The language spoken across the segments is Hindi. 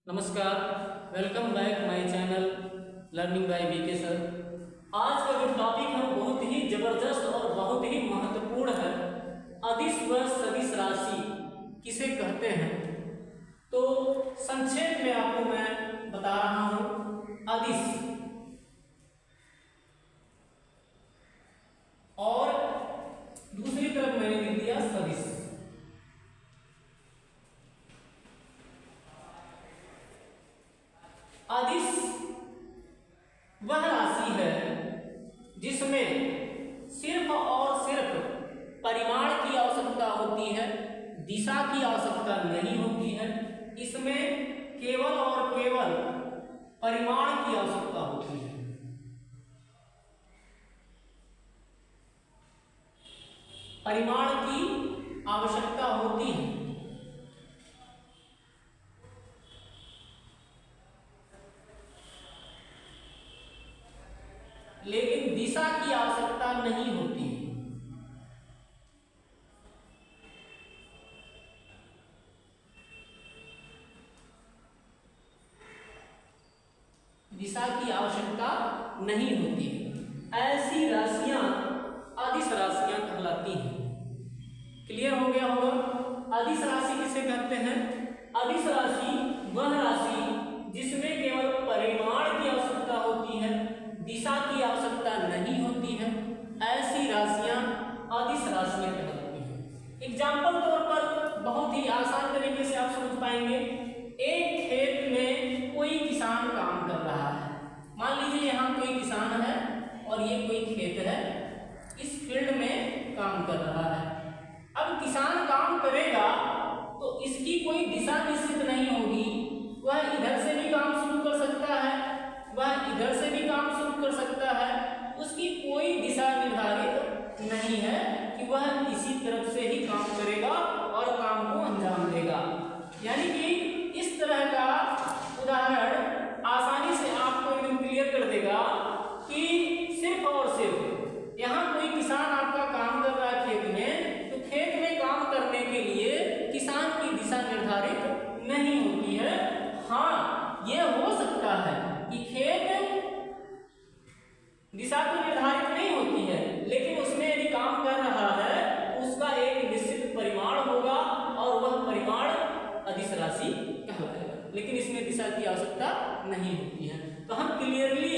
नमस्कार, welcome back my channel learning by BK sir. आज का जो टॉपिक है बहुत ही जबरदस्त और बहुत ही महत्वपूर्ण है। अदिश व सदिश राशि किसे कहते हैं, तो संक्षेप में आपको मैं बता रहा हूं। अदिश और दूसरी तरफ मैंने लिख दिया सदिश। अदिश वह राशि है जिसमें सिर्फ और सिर्फ परिमाण की आवश्यकता होती है, दिशा की आवश्यकता नहीं होती है। इसमें केवल और केवल परिमाण की आवश्यकता होती है। परिमाण की आवश्यकता होती है, लेकिन दिशा की आवश्यकता नहीं होती है। दिशा की आवश्यकता नहीं होती है। ऐसी राशियां अदिश राशियां कहलाती हैं। क्लियर हो गया होगा। अदिश राशि किसे कहते हैं? अदिश राशि वह राशि जिसमें केवल परिमाण की आवश्यकता होती है, दिशा की आवश्यकता नहीं होती है। ऐसी राशियां अदिश राशियां कहलाती हैं। एग्जाम्पल तौर पर बहुत ही आसान तरीके से आप समझ पाएंगे। एक खेत में कोई किसान काम कर रहा है। मान लीजिए यहाँ कोई किसान है और ये कोई खेत है, इस फील्ड में काम कर रहा है। अब किसान काम करेगा तो इसकी कोई दिशा निश्चित नहीं होगी। वह इधर से भी काम शुरू कर सकता है, वह इधर से भी काम शुरू कर सकता है। उसकी कोई दिशा निर्धारित नहीं है कि वह इसी तरफ से ही काम करेगा और काम को अंजाम देगा। यानी कि इस तरह का उदाहरण आसानी से आपको एकदम क्लियर कर देगा कि सिर्फ और सिर्फ यहाँ कोई किसान आपका काम कर रहा है खेत में, तो खेत में काम करने के लिए किसान की दिशा निर्धारित नहीं होती है। हाँ, यह हो सकता है कि खेत दिशा तो निर्धारित नहीं होती है, लेकिन उसमें यदि काम कर रहा है तो उसका एक निश्चित परिमाण होगा और वह परिमाण अदिश राशि कहलाएगा, लेकिन इसमें दिशा की आवश्यकता नहीं होती है। तो हम क्लियरली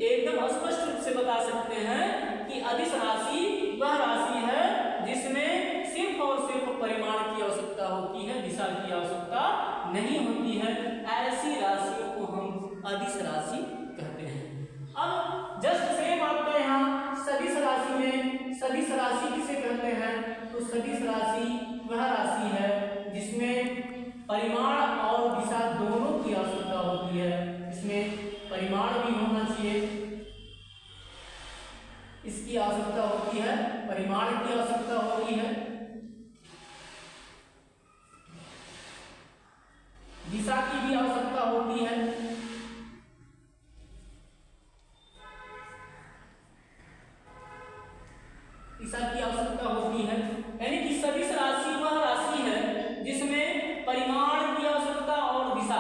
एकदम स्पष्ट रूप से बता सकते हैं कि अदिश राशि वह राशि है जिसमें सिर्फ और सिर्फ परिमाण की आवश्यकता होती है, दिशा की आवश्यकता नहीं होती है। ऐसी राशियों को हम अदिश राशि कहते हैं। अब जस्ट सेम आपका यहाँ सदिश राशि में सदिश राशि किसे कहते हैं? तो सदिश राशि वह राशि है जिसमें परिमाण और दिशा दोनों की आवश्यकता होती है। इसमें परिमाण भी होना चाहिए, इसकी आवश्यकता होती है, परिमाण की आवश्यकता होती है, दिशा की भी आवश्यकता होती है। दिशा की आवश्यकता होती है। यानी कि सदिश राशि वह राशि है जिसमें परिमाण की आवश्यकता और दिशा,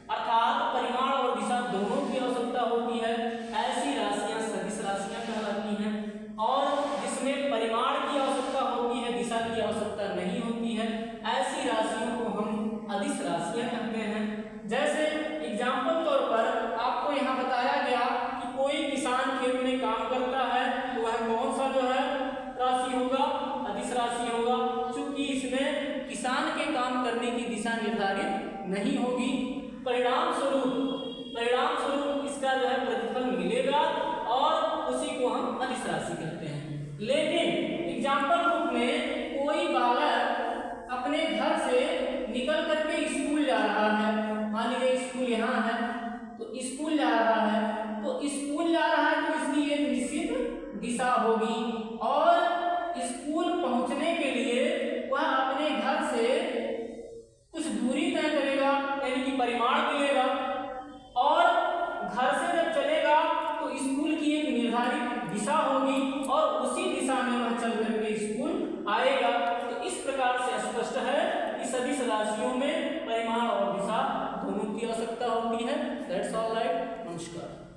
अर्थात परिमाण और दिशा दोनों की आवश्यकता होती है। ऐसी राशियां सदिश राशियां कहलाती हैं। और जिसमें परिमाण की आवश्यकता होती है, दिशा की आवश्यकता नहीं होती है, ऐसी राशियों को हम अदिश राशियां कहते हैं। जैसे एग्जाम्पल तौर पर आपको यहाँ बताया गया कि कोई किसान खेत में काम करता है, तो वह कौन सा जो है राशि होगा? अदिश राशि होगा। चूंकि इसमें किसान के काम करने की दिशा निर्धारित नहीं होगी, परिणाम स्वरूप इसका जो है प्रतिफल मिलेगा और उसी को हम अदिश राशि कहते हैं। लेकिन एग्जाम्पल रूप में कोई बालक अपने घर से निकल करके स्कूल जा रहा है। मान लीजिए स्कूल यहाँ है, तो स्कूल जा रहा है, तो स्कूल जा रहा है तो इसकी एक निश्चित दिशा होगी और स्कूल पहुंचने के लिए वह अपने घर से कुछ दूरी तय करेगा, यानी कि परिमाण मिलेगा। और घर से जब चलेगा तो स्कूल की एक निर्धारित दिशा होगी और उसी दिशा में वह चल करके स्कूल आएगा। तो इस प्रकार से स्पष्ट है कि सदिश राशियों में परिमाण कॉपी है। दैट्स ऑल राइट, नमस्कार।